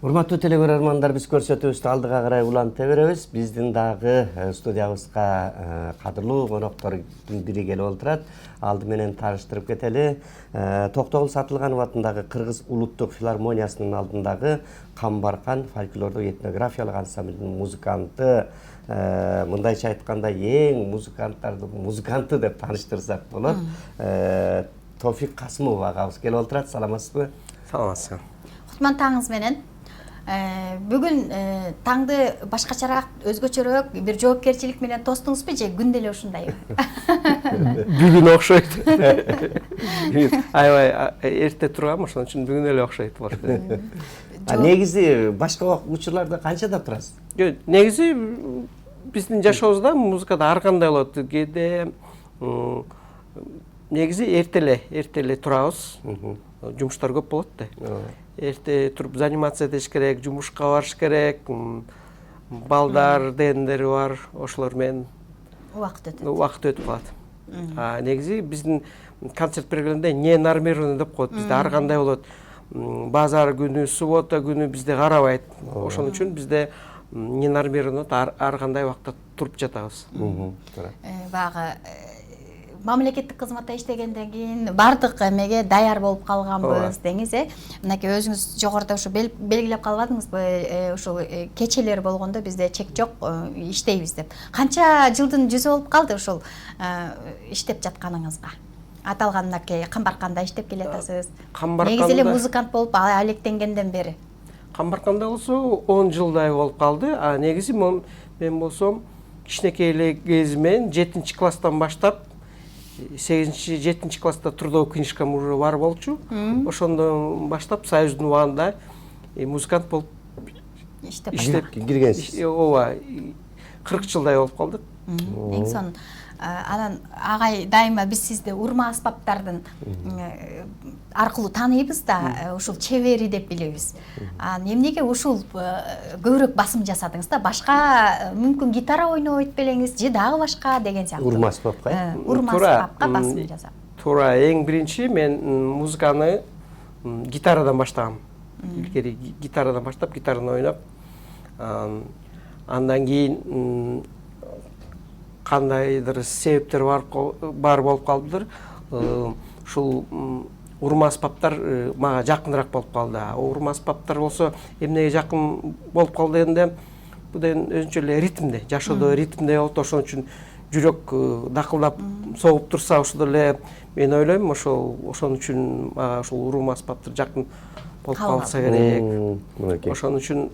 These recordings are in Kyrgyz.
Урматтуу телекөрөрмандар, биз көрсөтүүбүздү алдыга карай уланта беребиз. Биздин дагы студиябызга кадырлуу коноктордун бири келип отурат. Алды менен тааныштырып кетели. Токтогул Сатылганов атындагы Кыргыз улуттук филармониясынын алдындагы Камбаркан фольклордук этнографиялык ансамблдин музыканты. Мындайча айтканда эң музыканттардын музыканты деп тааныштырсак болот. Тофик Касымов агабыз келип отурат. Саламатсызбы? Саламатсызбы. Кутман таңыңыз менен. Бүгүн таңды башкачараак, өзгөчөрөөк бир жоопкерчилик менен тостуңузбу же күндө эле ушундайбы? Бүгүн окшойт. Аябай эрте тургам, ошон үчүн бүгүн эле окшойт болот. Негизи башка учурларда канчада турасыз? Негизи биздин жашообузда музыкада ар кандай болот. Кээде негизи эртеле турабыз. Жумуштар көп болот да. Эрте туруп занимация этиш керек, жумушка барыш керек, балдар, дендери бар, ошолор менен убакыт өтүп калат. Негизи биздин концерт бергенде не нормировано деп коет. Бизде ар кандай болот. Базар күнү, суббота күнү бизде карабайт. Ошон үчүн бизде не нормировано ар кандай убакта туруп жатабыз. Багы мамлекеттик кызматта иштегенден кийин бардык эмеге даяр болуп калганбыз деңиз, Мынакей өзүңүз жогоруда ушу белгилеп калбадыңызбы? Ушул кечелер болгондо бизде чек жок, иштейбиз деп. Канча жылдын жүзү болуп калды ушул иштеп жатканыңызга? Аталган мынакей Камбарканда иштеп келатасыз. Негизи эле музыкант болуп алектенгенден бери. Камбарканда болсо 10 жылдай болуп калды. Негизи мен болсом кичинекей эле кезимен 7-класстан баштап 8-7 класста трудовой книжкам уже бар болчу. Ошондон баштап Союздун убагында музыкант болуп иштеп киргенсиз. Ооба, 40 жылдай болуп калдык. Эң сонун. Анан агай дайыма биз сизди урма аспаптардын аркылуу тааныйбыз да, ушул чебери деп билебиз. Эмнеге ушул көбүрөөк басым жасадыңыз да? Башка мүмкүн гитара ойнобойт белеңиз же дагы башка деген сыяктуу. Урма аспапка. Урма аспапка басым жасап. Туура, эң биринчи мен музыканы гитарадан баштагам. Илгери гитарадан баштап, гитараны ойноп, андан кийин кандайдыр себептер бар болуп калдылар. Ушул урма аспаптар мага жакыныраак болуп калды. Урма аспаптар болсо эмнеге жакын болуп калды дегенде, бул деген өзүнчө эле ритмде, жашоодо ритмде болот. Ошон үчүн жүрөк дакылдап согуп турса, ошол эле мен ойлойм, ошон үчүн мага ушул урма аспаптар жакын болуп калса керек. Ошон үчүн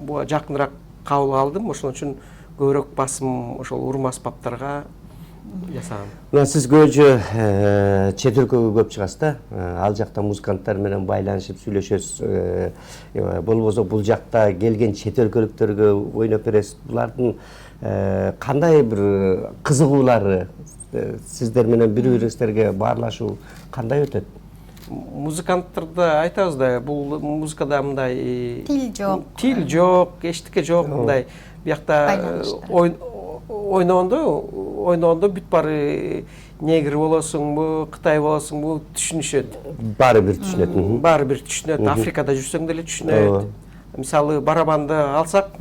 буга жакыныраак кабыл алдым. Ошон үчүн көбүрөөк басым ошол урма аспаптарга жасагам. Сиз көбүнчө чет өлкөгө көп чыгасыз да. Ал жакта музыканттар менен байланышып сүйлөшөсүз. Болбосо бул жакта келген чет өлкөлүктөргө ойноп бересиз. Булардын кандай бир кызыгуулары, сиздер менен бири-бириңиздерге баарлашуу кандай өтөт? Музыканттарда айтабыз да, бул музыкада мындай тил жок, эчтеке жок, мындай биякта ойногондо бүт баары негр болосуңбу, Кытай болосуңбу түшүнүшөт. Баары бир түшүнөт. Баары бир түшүнөт. Африкада жүрсөң деле түшүнөт. Мисалы барабанды алсак,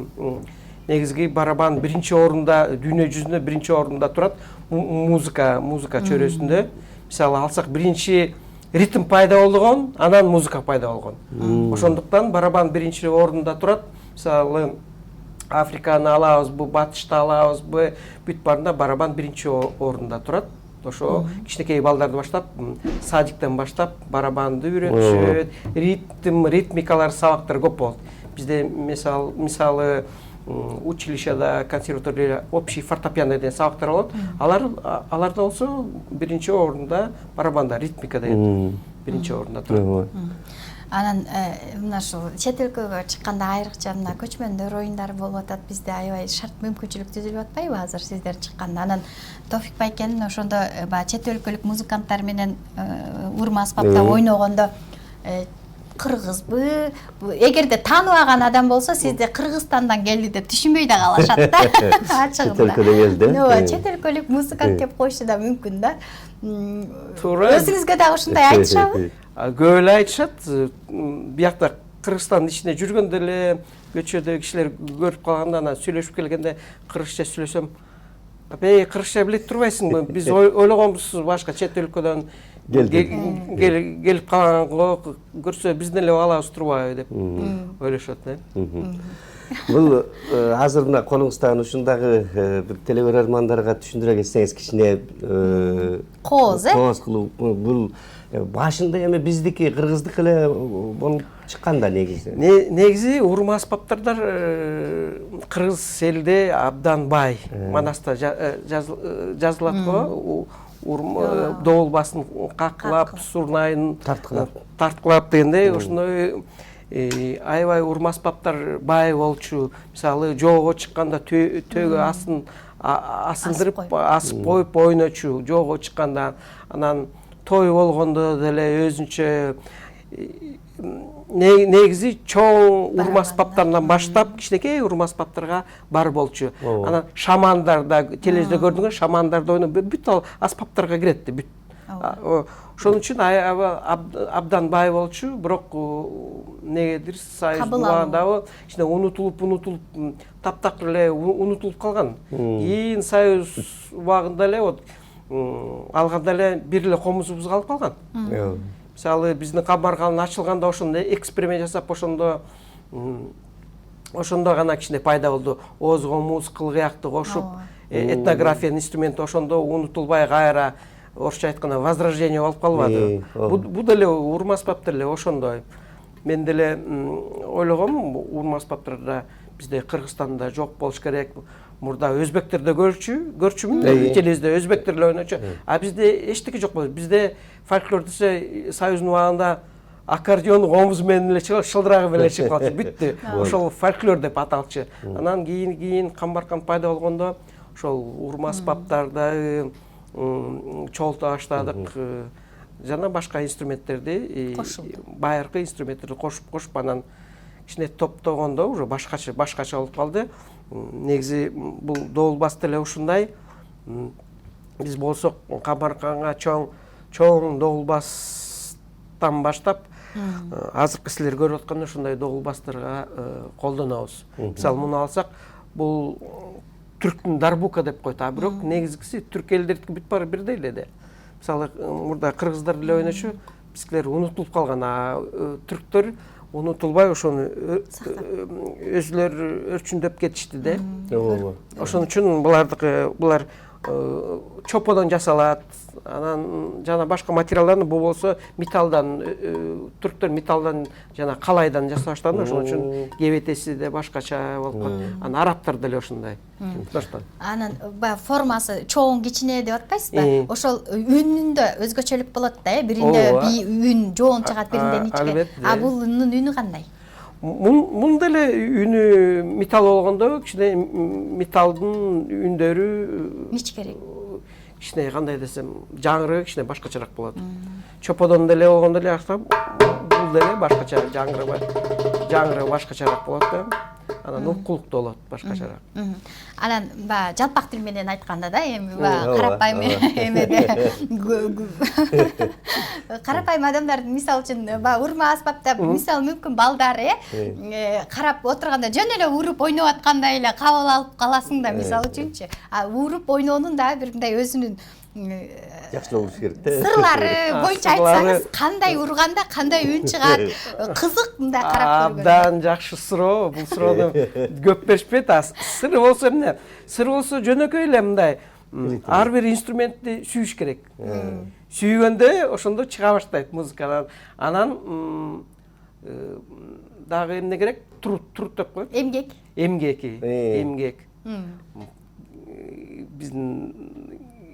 негизги барабан биринчи орунда, дүйнө жүзүндө биринчи орунда турат. Музыка чөйрөсүндө. Мисалы алсак, биринчи ритм пайда болгон, анан музыка пайда болгон. Ошондуктан барабан биринчи орунда турат. Мисалы Африканы алабызбы, батышты алабызбы, бүт баарында барабан биринчи орунда турат. Ошо кичинекей балдарды баштап, садиктен баштап барабанды үйрөтүшөт, ритмикалар, сабактар көп болот. Бизде мисалы училищада, консерваторияда общий фортепиано деген сабактар болот. Аларда болсо биринчи орунда барабанда ритмика деген биринчи орунда турат. Анан мына ушул чет өлкөгө чыкканда айрыкча мына көчмөндөр оюндары болуп атат. Бизде аябай шарт мүмкүнчүлүк түзүлүп атпайбы азыр сиздер чыкканда? Анан Тофик байкенин ошондо чет өлкөлүк музыканттар менен урма аспапта ойногондо кыргызбы, эгерде тааныбаган адам болсо сизде Кыргызстандан келди деп түшүнбөй да калышат да. Ачыгында. Чет өлкөлүк музыкант деп коюшу да мүмкүн да. Өзүңүзгө дагы ушундай айтышабы? Көп эле айтышат. Биякта Кыргызстандын ичинде жүргөндө эле көчөдө кишилер көрүп калганда анан сүйлөшүп келгенде кыргызча сүйлөсөм, "Бей, кыргызча билет турбайсыңбы? Биз ойлогонбуз башка чет өлкөдөн келип калганго көрсө биздин эле алабыз турбайбы" деп ойлошот. Бул азыр мына колуңуздагы ушундагы бир телебөрөрмандарга түшүндүрө кетсеңиз кичине кооз кылуу бул башында эми биздики кыргыздык эле болуп чыкканда негизи. Негизи урма аспаптардар кыргыз элде абдан бай. Манаста жазылат го. Урма доолбасын каклап, сурнайын тарткылап дегендей, ошондой аябай урма аспаптар бай болчу. Мисалы, жоого чыкканда төөгө асындырып, асып коюп ойночу. Жоого чыкканда, анан той болгондо деле өзүнчө негизи чоң урма аспаптарынан баштап кичинекей урма аспаптарга бар болчу. Анан шамандарда телевизде көрдүңөр, шамандарда ойноп бүт ал аспаптарга киретти, бүт. Ошон үчүн абдан бай болчу, бирок негедир Союз убагындагы кичине унутулуп таптакыр эле унутулуп калган. Кийин Союз убагында эле вот алганда эле бир эле комузубуз калып калган. Мисалы, биздин Камбаркалын ачылганда ошондо эксперимент жасап, ошондо гана кичине пайда болду. Оз комуз, кылгыякты кошуп, этнография инструменти ошондо унутулбай кайра, орусча айтканда, возрождение болуп калбады. Бул деле урма аспаптар эле ошондой. Мен деле ойлогом, урма аспаптарда бизде Кыргызстанда жок болуш керек. Мурда өзбектерде көрчүмүн, телевизде өзбектер эле ойночу. А бизде эчтеке жок болду. Бизде фольклор десе Союздун убагында аккордеон комуз менен эле чыгып, шылдырагы менен чыгып калчу, бүттү. Ошол фольклор деп аталчу. Анан кийин Камбаркан пайда болгондо ошол урма аспаптарды чогулта баштадык. Жана башка инструменттерди, байыркы инструменттерди кошуп анан кичине топтогондо уже башкача болуп калды. Негизи бул доолбас деле ушундай. Биз болсок Камбарканга чоң доолбастан баштап азыркы силер көрүп аткандай ушундай доолбастарга колдонобуз. Мисалы, муну алсак, бул түрктүн дарбука деп коет, а бирок негизгиси түрк элдердики бүт баары бирдей эле. Мисалы, мурда кыргыздар деле ойночу, бизгилер унутулуп калган, а түрктөр унутулбай ошону өзүлөрү өрчүндөп кетишти да. Ошон үчүн булар чоподон жасалат, анан жана башка материалдан, бул болсо металлдан, түрктөр металлдан жана калайдан жасап баштады. Ошон үчүн кебетеси де башкача болуп калат. Анан арабтар деле ошондой. Анан формасы чоң кичине деп атпайсызбы? Ошол үнүндө өзгөчөлүк болот да, биринде үн жоон чыгат, биринде ичке. А бунун үнү кандай? Мун деле үнү металл болгондо кичине металлдын үндөрү мичкерээк. Кичине кандай десем, жаңырыгы кичине башкачараак болот. Чоподон деле болгондо эле бул деле башкача жаңырыгы башкачараак болот да. Анан уккулуктуу болот башкачараак. Анан жалпак тил менен айтканда да, эми карапайым эмеде карапайым адамдар мисалы үчүн урма аспапта мисалы мүмкүн балдар карап отурганда жөн эле уруп ойноп аткандай эле кабыл алып каласың да, мисалы үчүнчү. А уруп ойноонун да бир мындай өзүнүн жакшы болуш керек да. Сырлары боюнча айтсаңыз, кандай урганда кандай үн чыгат, кызык мындай карап көргөн. Абдан жакшы суроо. Бул суроону көп беришпейт. Сыр болсо эмне? Сыр болсо жөнөкөй эле мындай. Ар бир инструментти сүйүш керек. Сүйгөндө ошондо чыга баштайт музыкадан. Анан дагы эмне керек? Трут деп коет. Эмгек. Биздин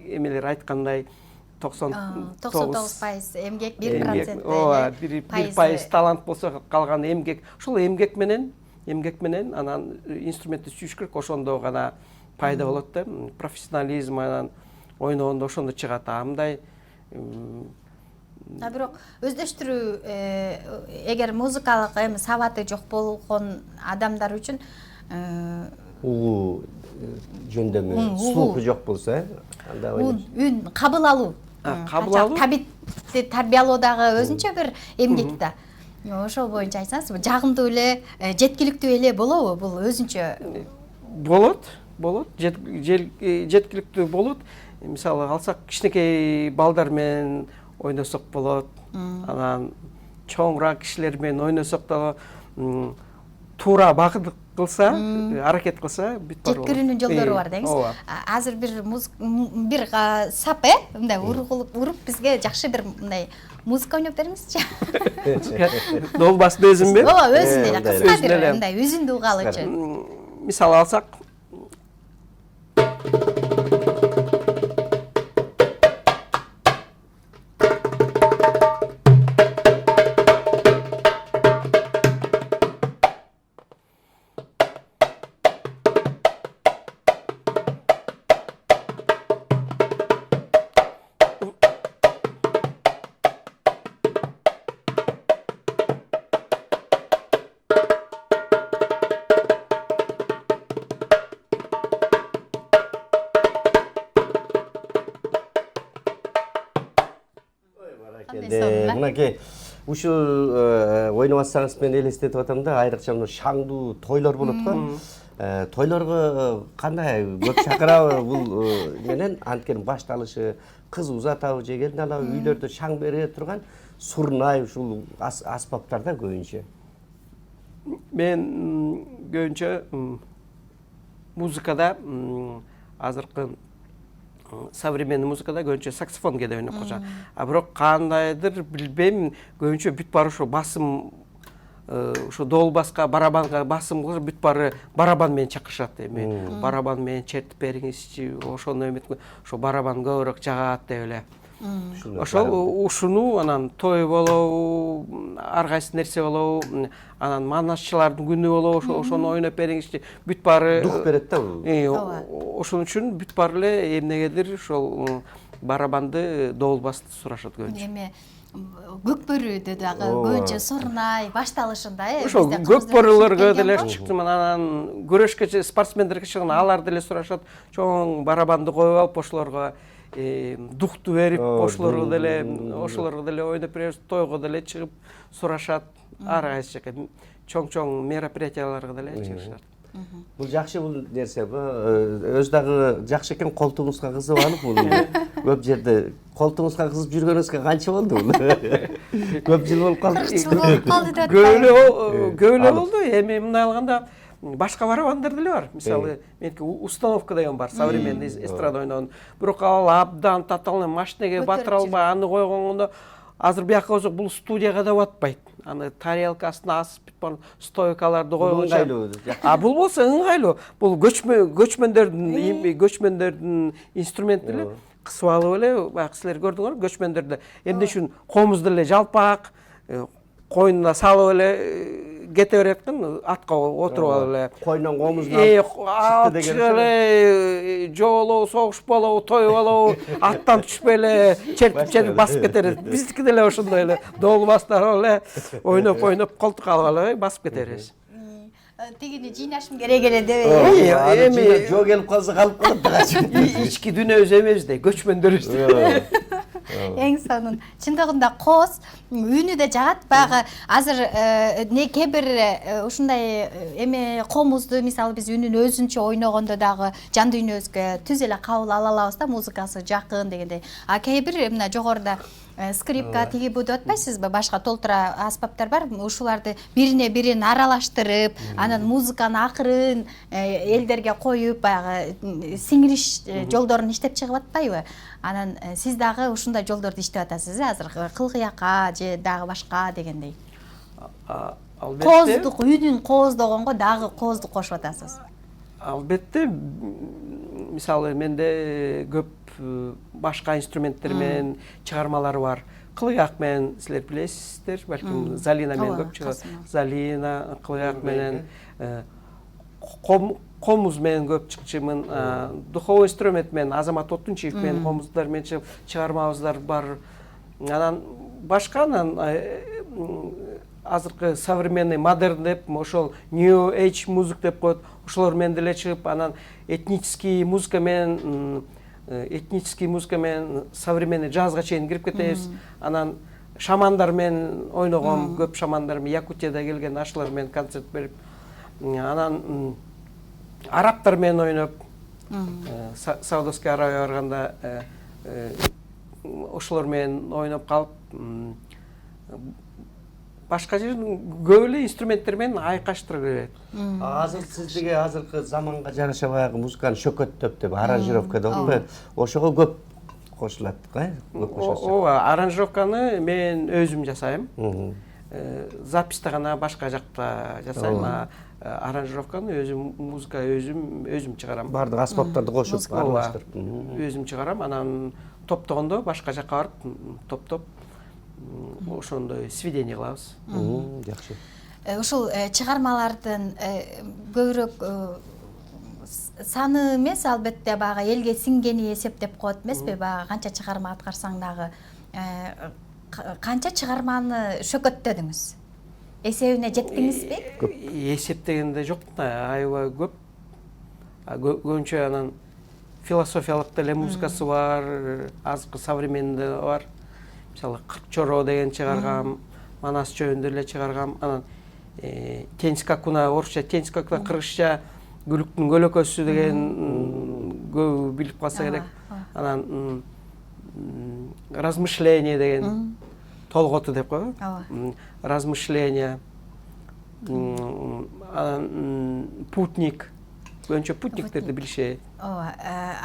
эмелер айткандай 99% эмгек, 1% талант болсо калган эмгек. Ошол эмгек менен анан инструментти сүйүш керек, ошондо гана пайда болот да. Профессионализм анан ойногондо ошондо чыгат. Мындай бирок өздөштүрүү эгер музыкалык сабаты жок болгон адамдар үчүн жөндөмү, слуху жок болсо, үн кабыл алуу. Табитти тарбиялоодагы өзүнчө бир эмгек да. Ошол боюнча айтсаңыз, жагымдуу эле, жеткиликтүү эле болобу бул өзүнчө? Болот, жеткиликтүү болот. Мисалы алсак кичинекей балдар менен ойносок болот. Анан чоңураак кишилер менен ойносок да туура багыт кылса, аракет кылса бүт бар. Жеткирүүнүн жолдору бар деңиз. Азыр бир сап, мындай уруп бизге жакшы бир мындай музыка ойноп бериңизчи. Долбастын өзүнбү? Ооба, өзүн эле кыска бир мындай үзүндү угаалычы. Мисалы алсак, мынакей ушул ойноп атсаңыз мен элестетип атам да, айрыкча мына шаңдуу тойлор болот го. Тойлорго кандай көп чакырабы бул менен, анткени башталышы кыз узатабы же келин алабы, үйлөрдө шаң бере турган сурнай ушул аспаптарда көбүнчө. мен көбүнчө музыкада азыркы современный музыкада көбүнчө саксофон кээде ойноп койчу. А бирок кандайдыр билбейм, көбүнчө бүт баары ошо басым, ошо долбаска, барабанга басым кылып бүт баары барабан менен чакырышат. Эми барабан менен чертип бериңизчи, ошону эметип, ошо барабан көбүрөөк жагат деп эле. Ошол ушуну анан той болобу, ар кайсы нерсе болобу, анан манасчылардын күнү болобу, ошону ойноп бериңизчи, бүт баары Дух берет да бул. Ошон үчүн бүт баары эле эмнегедир ошол барабанды, долбасты сурашат көбүнчө. Эми көкбөрүдө дагы көбүнчө сурнай башталышында, Ошо көкбөрүлөргө деле чыкты, анан күрөшкө спортсмендерге чыккан алар деле сурашат, чоң барабанды коюп алып ошолорго духту берип, ошолорго деле ойноп беребиз, тойго деле чыгып сурашат, ар кайсы жака чоң мероприятияларга деле чыгышат. Бул жакшы бул нерсе, өз дагы жакшы экен, колтуңузга кызып алып бул көп жерде колтуңузга кызып жүргөнүңүзгө канча болду бул? Көп жыл болуп калды. Көп эле болду. Эми мындай алганда башка барабандар деле бар. Мисалы, меники установка деген бар, современный эстрада ойногон. Бирок ал абдан татаалный машинеге батыра албай, аны койгондо азыр бияка болсок бул студияга да батпайт. Аны тарелкасына асып бүт стойкаларды койгончо. Бул болсо ыңгайлуу. Бул көчмөндөрдүн инструменти эле. Кысып алып эле, баягы силер көрдүңөр, көчмөндөрдө эмне үчүн комуз деле жалпак, койнуна салып эле кете берет экен, атка отуруп алып эле. Койнон комузду алып чыгып эле, жоолобу, согуш болобу, той болобу, аттан түшпөй эле чертип басып кетербиз. Биздики деле ошондой эле долбастар эле ойноп колтук алып эле басып кетербиз. Тигини жыйнашым керек эле деп. Эми жоо келип калса калып калат. Ички дүйнөбүз эмес да, көчмөндөрбүз. Эң сонун. Чындыгында коз үнү да жагат. Баягы азыр кээ бир ушундай эме комузду мисалы биз үнүн өзүнчө ойногондо дагы жан дүйнөбүзгө түз эле кабыл ала алабыз да, музыкасы жакын дегендей. А кээ бир мына жогоруда скрипка тиги бу деп атпайсызбы? Башка толтура аспаптар бар. Ушуларды бирине бирин аралаштырып, анан музыканы акырын элдерге коюп, баягы сиңириш жолдорун иштеп чыгып атпайбы? Анан сиз дагы ушундай жолдорду иштеп атасыз, азыр кылгыякка же дагы башка дегендей. Коздук үнүн кооздогонго дагы коозду кошуп атасыз. Албетте, мисалы менде көп башка инструменттер менен чыгармалар бар. Кылгыяк менен силер билесиздер, балким Залина менен көп чыгат. Залина, кылгыяк менен, комуз менен көп чыкчымын. Духовой инструмент менен Азамат Отунчиев менен комуздар менен чыгармабыздар бар. Анан башканан азыркы современный модерн деп, ошол New Age музык деп коет, ошолор менен деле чыгып, анан этнический музыка менен современный джазга чейин кирип кетебиз. Анан шамандар менен ойногом, көп шамандар менен Якутияда келген ашылар менен концерт берип, анан арабтар менен ойноп, Саудовский Аравияга барганда ошолор менен ойноп калып, башка жердин көп эле инструменттер менен айкаштырып берет. Азыр сиздиге азыркы заманга жараша баягы музыканы шөкөттөп деп аранжировка болбойбу? Ошого көп кошулат го, көп кошосуз. Ооба, аранжировканы мен өзүм жасайм. Записьти гана башка жакта жасайм, аранжировканы өзүм, музыка өзүм чыгарам. Бардык аспаптарды кошуп аралаштырып. Өзүм чыгарам, анан топтогондо башка жакка барып топтоп ошондой сведение кылабыз. Жакшы. Ушул чыгармалардын көбүрөөк саны эмес, албетте баягы элге сиңгени эсептеп коет эмеспи? Баягы канча чыгарма аткарсаң дагы канча чыгарманы шөкөттөдүңүз? Эсебине жеттиңизби? Эсептегенде жок, аябай көп. Көбүнчө анан философиялык деле музыкасы бар, азыркы современный бар. Мисалы, Кырк Чоро деген чыгаргам, Манас жөнүндө эле чыгаргам. Анан Теньска куна, орусча Теньска куна, кыргызча Гүлүктүн көлөкөсү деген көп билип калса керек. Анан размышление деген толготу деп коебу. Размышления. Анан путник. Көбүнчө путниктерди билишет. Ооба,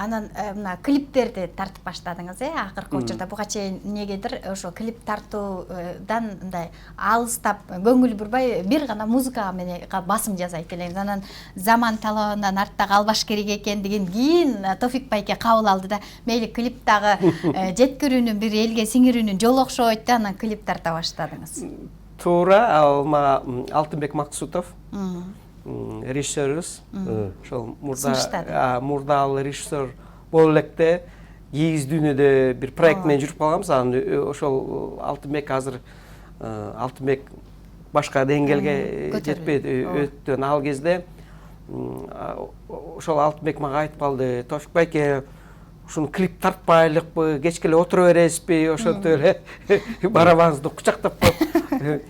анан мына клиптерди тартып баштадыңыз, акыркы учурда буга чейин негедир ошо клип тартуудан мындай алыстап көңүл бурбай бир гана музыка менен басым жасайт элеңиз. Анан заман талабынан артта калбаш керек экендигин кийин Тофик байке кабыл алды да, мейли клип дагы жеткирүүнүн бир элге сиңирүүнүн жолу окшойт да, анан клип тарта баштадыңыз. Туура, ал Алтынбек Максутов режиссерибиз. Ошол мурда ал режиссер болуп электе кийиз дүйнөдө бир проект менен жүрүп калганбыз. Анан ошол Алтынбек азыр Алтынбек башка деңгээлге жетпейт. Өттөн ал кезде ошол Алтынбек мага айтып калды: "Тофик байке, ушуну клип тартпайлыкпы, кечке эле отура бересизби, ошентип эле барабаныңызды кучактап коюп."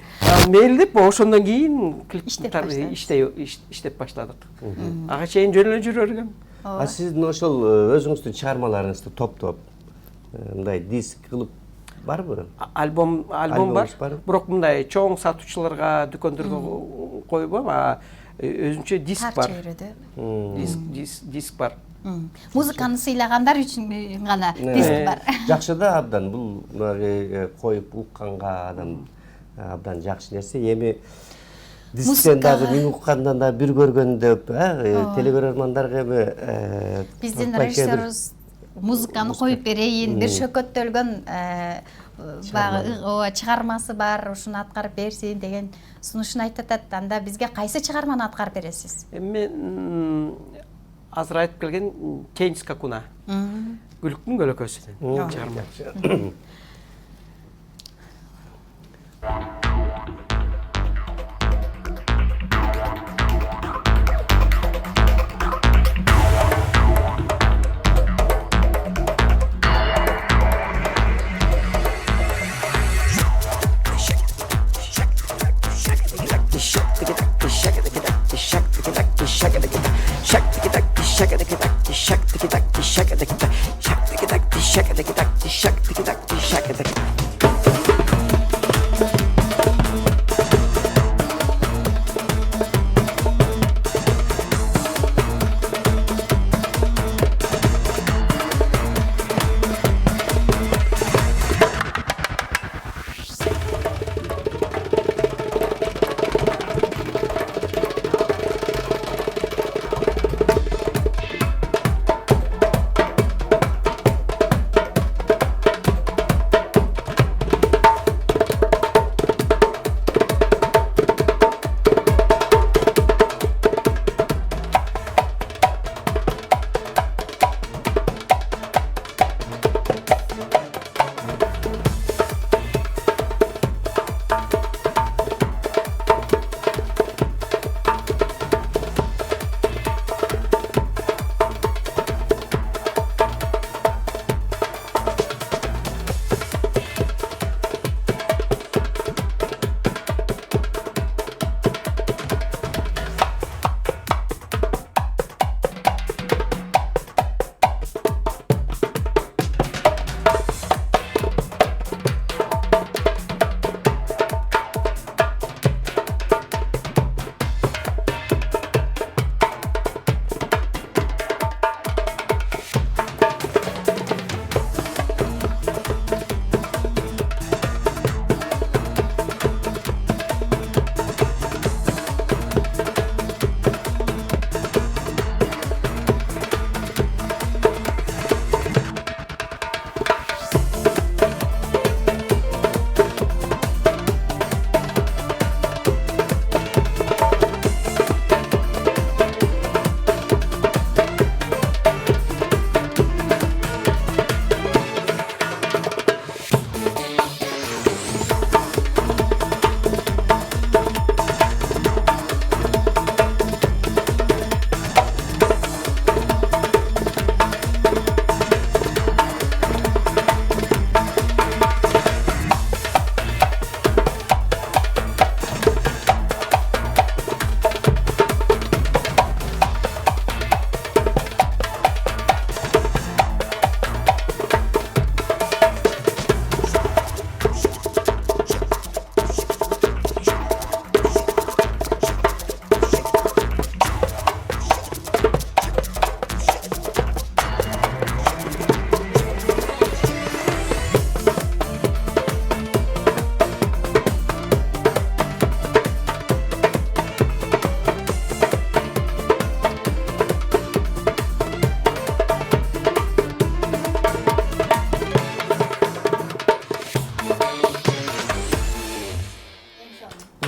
Мейли деп, ошондон кийин клип иштеп баштадык. Ага чейин жөн эле жүрө берген. Сиздин ошол өзүңүздүн чыгармаларыңызды топтоп, мындай диск кылып барбы? Альбом бар. Бирок мындай чоң сатуучуларга, дүкөндөргө койбойм, өзүнчө диск бар. Диск бар. Музыканы сыйлагандар үчүн гана диск бар. Жакшы да, абдан бул коюп укканга адам абдан жакшы нерсе. Эми дисктен дагы мен уккандан да бир көргөн деп, телекөрөрмандарга эми биздин режиссерибиз музыканы коюп берейин, бир шөкөттөлгөн баягы чыгармасы бар, ушуну аткарып берсин деген сунушун айтып атат. Анда бизге кайсы чыгарманы аткарып бересиз? Мен азыр айтып келген Теньска куна. Гүлүктүн көлөкөсү чыгарма.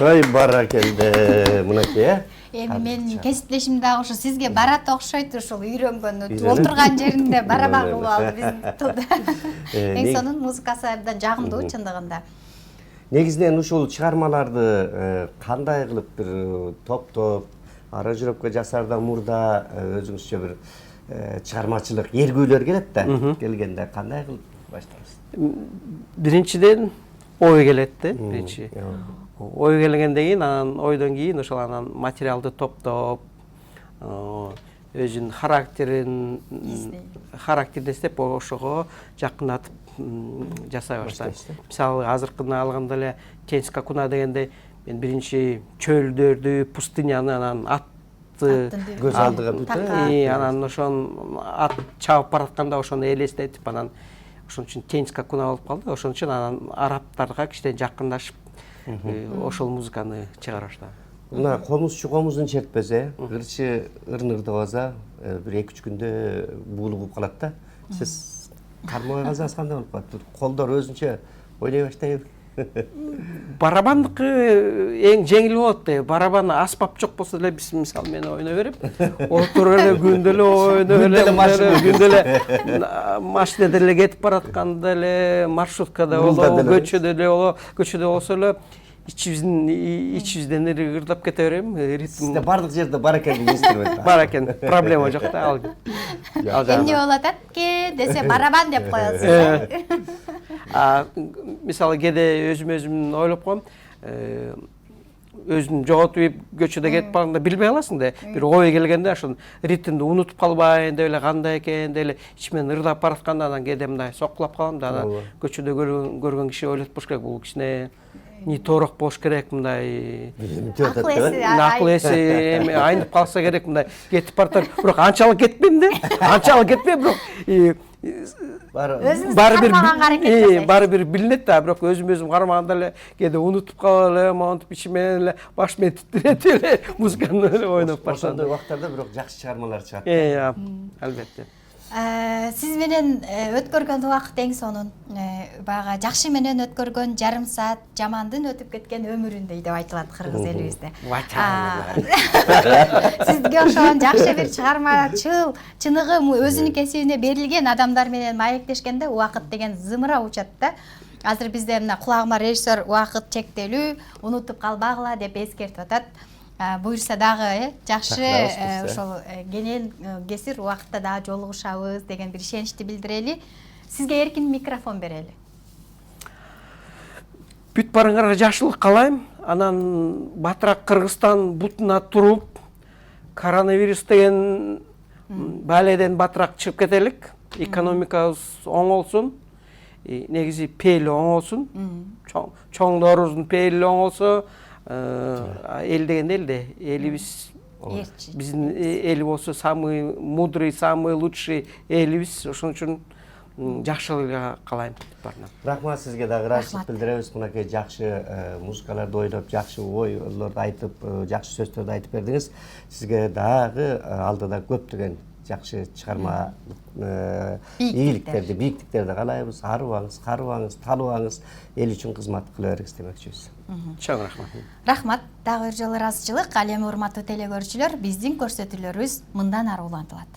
Ой, баракелде, мынакей, Эми менин кесиптешим дагы ушу сизге барат окшойт, ушул үйрөнгөнү отурган жеринде барабан кылып алды биздин тилде. Эң сонун музыкасы абдан жагымдуу чындыгында. Негизинен ушул чыгармаларды кандай кылып бир топтоп, аранжировка жасаардан мурда өзүңүзчө бир чыгармачылык эргүүлөр келет да. Келгенде кандай кылып баштайсыз? Биринчиден ой келет да, биринчи. Ой келгенден кийин, анан ойдон кийин ошол анан материалды топтоп, өзүнүн характерин эстеп ошого жакындатып жасай баштайм. Мисалы азыркыны алганда эле Тенска Куна дегенде мен биринчи чөлдөрдү, пустыняны, анан атты көз алдыга бүтө. Анан ошон ат чабып баратканда ошону элестетип, анан ошон үчүн Тенска Куна болуп калды. Ошон үчүн анан арабтарга кичине жакындашып ошол музыканы чыгара баштадым. Мына комузчу комузун чертпесе, ырчы ырнырды калса, бир 2-3 күндө буулугуп калат да. Сиз кармабай калсаңыз кандай болуп калат? Колдор өзүнчө ойной баштайбы? Барабандыкы эң жеңил болот да. Барабан аспап жок болсо деле биз мисалы мен ойной берип, отуруп эле күндө эле ойной эле, күндө эле машинада эле кетип баратканда эле, маршруткада болобу, көчөдө эле болобу, көчөдө болсо эле ичибизден эле ырдап кете берем, ритм. Сизде бардык жерде бар экен инструмент. Бар экен, проблема жок да ал. Эмне болот атке десе барабан деп коесуз. Мисалы кээде өзүм ойлоп коем, өзүн жоготуп көчөдө кетип барганда билбей каласың да. Бир ой келгенде ошон ритмди унутуп калбайын деп эле, кандай экен деп эле ичимен ырдап баратканда анан кээде мындай соккулап калам да. Анан көчөдө көргөн киши ойлоп болуш керек, бул кичине не тоорок болуш керек, мындай акыл эси айнып калса керек, мындай кетип баратат. Бирок анчалык кетпейм да. Анчалык кетпейм, бирок баары бир билинет да, бирок өзүм кармаганда эле кээде унутуп калып эле, монтип ичимен эле баш менен титиретип эле музыканы эле ойноп баштадым. Ошондой убактарда бирок жакшы чыгармалар чыгат. Албетте. Сиз менен өткөргөн убакыт эң сонун. Баягы жакшы менен өткөргөн жарым саат, жамандын өтүп кеткен өмүрүндөй деп айтылат кыргыз элибизде. Сизге ошон жакшы бир чыгармачыл, чыныгы өзүнүн кесибине берилген адамдар менен маектешкенде убакыт деген зымыра учат да. Азыр бизде мына кулагыма режиссер убакыт чектелүү, унутуп калбагыла деп эскертип атат. Буюрса дагы жакшы ошол кенен кесир убакытта дагы жолугушабыз деген бир ишеничти билдирели. Сизге эркин микрофон берели. Бүт барыңарга жакшылык каалайм. Анан батыраак Кыргызстан бутуна туруп, коронавирус деген баледен батыраак чыгып кетелик. Экономикабыз оңолсун. Негизи пейили оңолсун. Чоңдорубуздун пейили оңолсо, эл дегенде элде, элибиз биздин эли болсо самый мудрый, самый лучший элибиз. Ошон үчүн жакшылык каалайм баарына. Рахмат сизге дагы ыраазычылык билдиребиз. Мынакей жакшы музыкаларды ойлоп, жакшы ойлорду айтып, жакшы сөздөрдү айтып бердиңиз. Сизге дагы алдыда көптөгөн жакшы чыгарма ийгиликтерди, бийиктиктерди каалайбыз. Карыбаңыз, талыбаңыз, эл үчүн кызмат кыла бериңиз демекчибиз. Чоң рахмат. Рахмат. Дагы бир жолу ыраазычылык. Ал эми урматтуу телекөрүүчүлөр, биздин көрсөтүүлөрүбүз мындан ары улантылат.